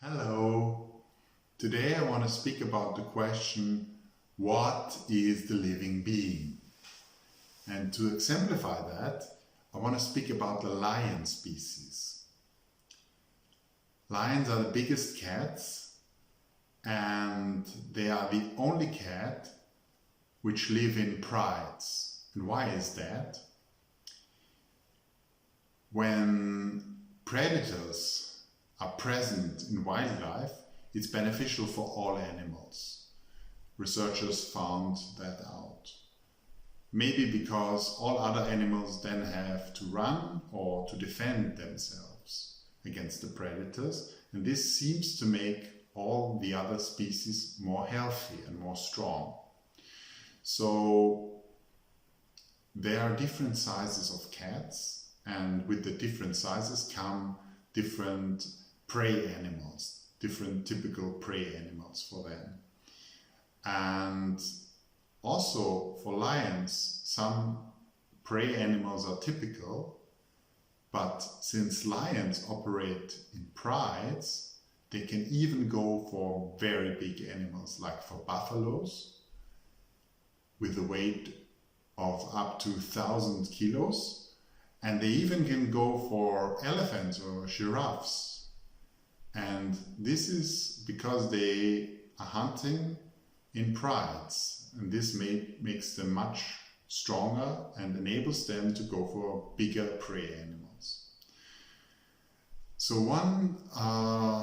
Hello. Today I want to speak about the question, what is the living being? And to exemplify that, I want to speak about the lion species. Lions are the biggest cats, and they are the only cat which live in prides. And why is that? When predators are present in wildlife, it's beneficial for all animals. Researchers found that out. Maybe because all other animals then have to run or to defend themselves against the predators, and this seems to make all the other species more healthy and more strong. So there are different sizes of cats, and with the different sizes come different prey animals, different typical prey animals for them. And also for lions, some prey animals are typical, but since lions operate in prides, they can even go for very big animals, like for buffaloes, with a weight of up to 1,000 kilos, and they even can go for elephants or giraffes. And this is because they are hunting in prides, and this makes them much stronger and enables them to go for bigger prey animals. So one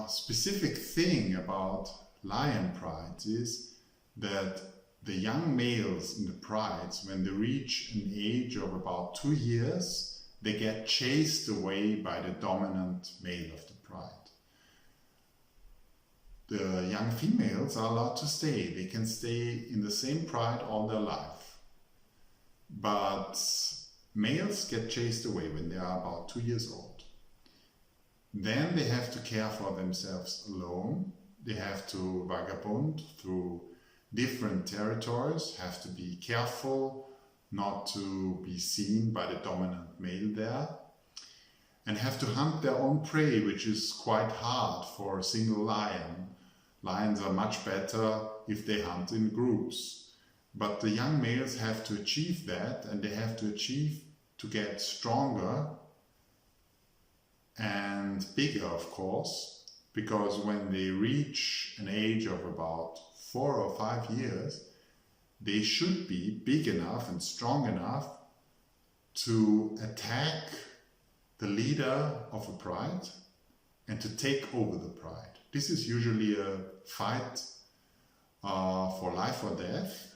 specific thing about lion prides is that the young males in the prides, when they reach an age of about 2 years, they get chased away by the dominant male of the pride. The young females are allowed to stay. They can stay in the same pride all their life. But males get chased away when they are about 2 years old. Then they have to care for themselves alone. They have to vagabond through different territories, have to be careful not to be seen by the dominant male there, and have to hunt their own prey, which is quite hard for a single lion. Lions are much better if they hunt in groups. But the young males have to achieve that, and they have to achieve to get stronger and bigger, of course, because when they reach an age of about 4 or 5 years, they should be big enough and strong enough to attack the leader of a pride and to take over the pride. This is usually a fight for life or death,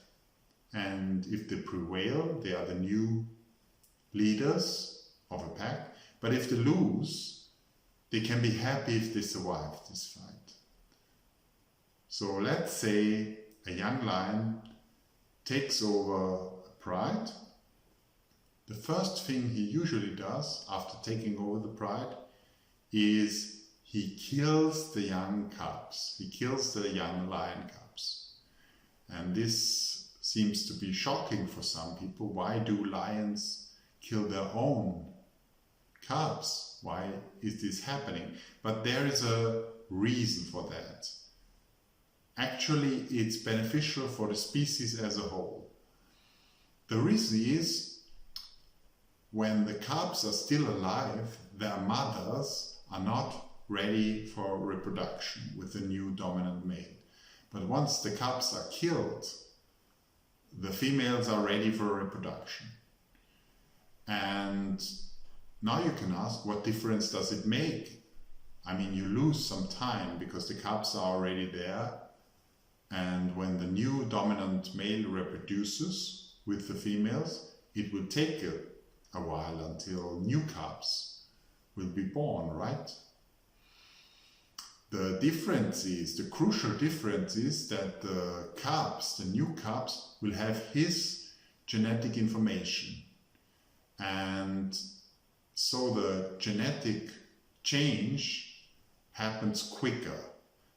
and if they prevail, they are the new leaders of a pack. But if they lose, they can be happy if they survive this fight. So let's say a young lion takes over a pride. The first thing he usually does after taking over the pride is he kills the young cubs. He kills the young lion cubs. And this seems to be shocking for some people. Why do lions kill their own cubs? Why is this happening? But there is a reason for that. Actually, it's beneficial for the species as a whole. The reason is, when the cubs are still alive, their mothers are not ready for reproduction with the new dominant male. But once the cubs are killed, the females are ready for reproduction. And now you can ask, what difference does it make? I mean, you lose some time because the cubs are already there, and when the new dominant male reproduces with the females, it will take a while until new cubs will be born, right? The difference is, the crucial difference is that the cubs, the new cubs, will have his genetic information. And so the genetic change happens quicker.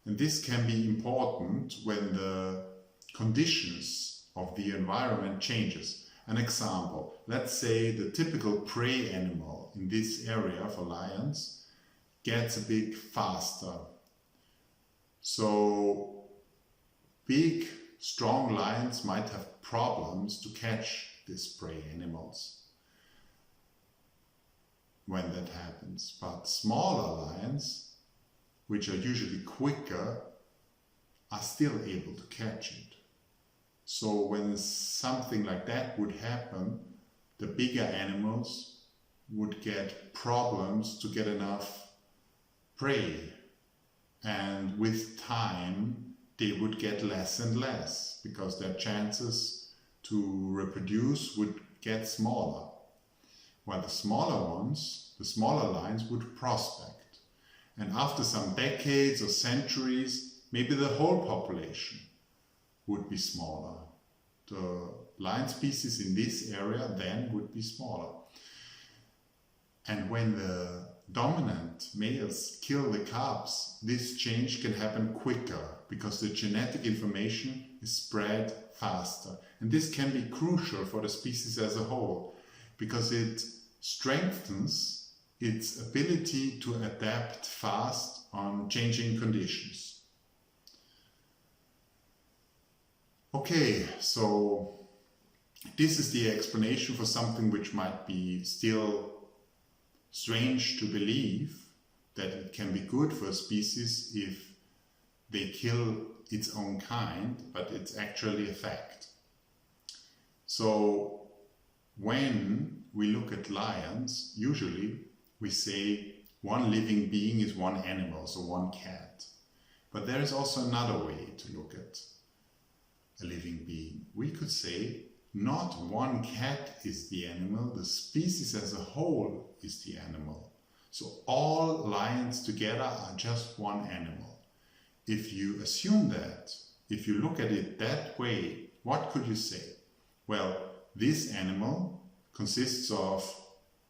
And this can be important when the conditions of the environment changes. An example, let's say the typical prey animal in this area for lions gets a bit faster. So big, strong lions might have problems to catch these prey animals when that happens. But smaller lions, which are usually quicker, are still able to catch it. So when something like that would happen, the bigger animals would get problems to get enough prey. And with time, they would get less and less because their chances to reproduce would get smaller. While the smaller ones, the smaller lions, would prospect. And after some decades or centuries, maybe the whole population would be smaller. The lion species in this area then would be smaller. And when the dominant males kill the cubs, this change can happen quicker because the genetic information is spread faster. And this can be crucial for the species as a whole because it strengthens its ability to adapt fast on changing conditions. Okay, so this is the explanation for something which might be still strange to believe, that it can be good for a species if they kill its own kind, but it's actually a fact. So when we look at lions, usually we say one living being is one animal, so one cat. But there is also another way to look at a living being. We could say not one cat is the animal, the species as a whole is the animal. So all lions together are just one animal. If you assume that, if you look at it that way, what could you say? Well, this animal consists of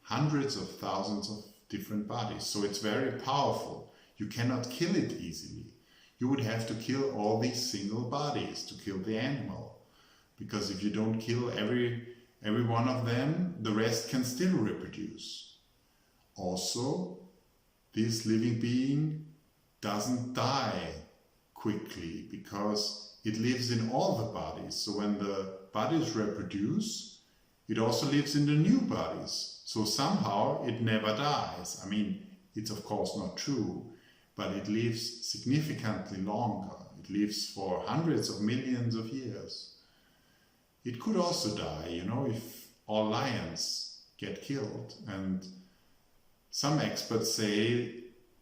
hundreds of thousands of different bodies, so it's very powerful. You cannot kill it easily. You would have to kill all these single bodies to kill the animal. Because if you don't kill every one of them, the rest can still reproduce. Also, this living being doesn't die quickly because it lives in all the bodies. So when the bodies reproduce, it also lives in the new bodies. So somehow it never dies. I mean, it's of course not true, but it lives significantly longer. It lives for hundreds of millions of years. It could also die, you know, if all lions get killed. And some experts say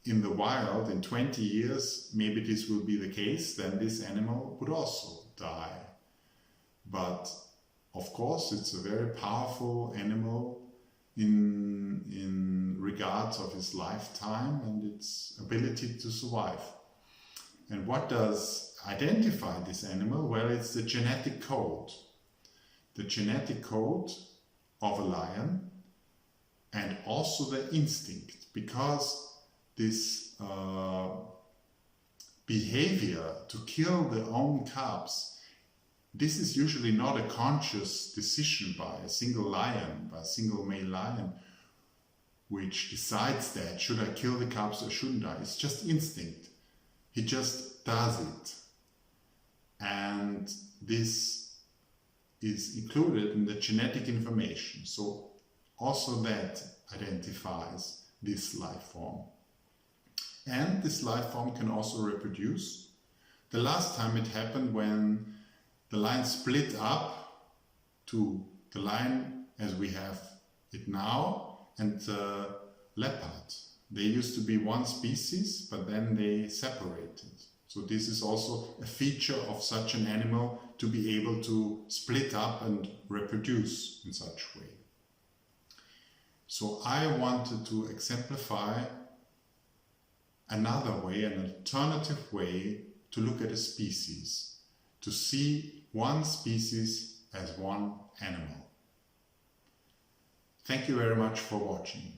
in the wild, in 20 years, maybe this will be the case, then this animal would also die. But of course, it's a very powerful animal in regards of its lifetime and its ability to survive. And what does identify this animal? Well, it's the genetic code. The genetic code of a lion and also the instinct, because this behavior to kill their own cubs, this is usually not a conscious decision by a single lion, by a single male lion, which decides that, should I kill the cubs or shouldn't I? It's just instinct. He just does it. And this is included in the genetic information. So also that identifies this life form. And this life form can also reproduce. The last time it happened when the lion split up to the lion as we have it now and the leopard. They used to be one species, but then they separated. So this is also a feature of such an animal, to be able to split up and reproduce in such way. So I wanted to exemplify another way, an alternative way to look at a species, to see one species as one animal. Thank you very much for watching.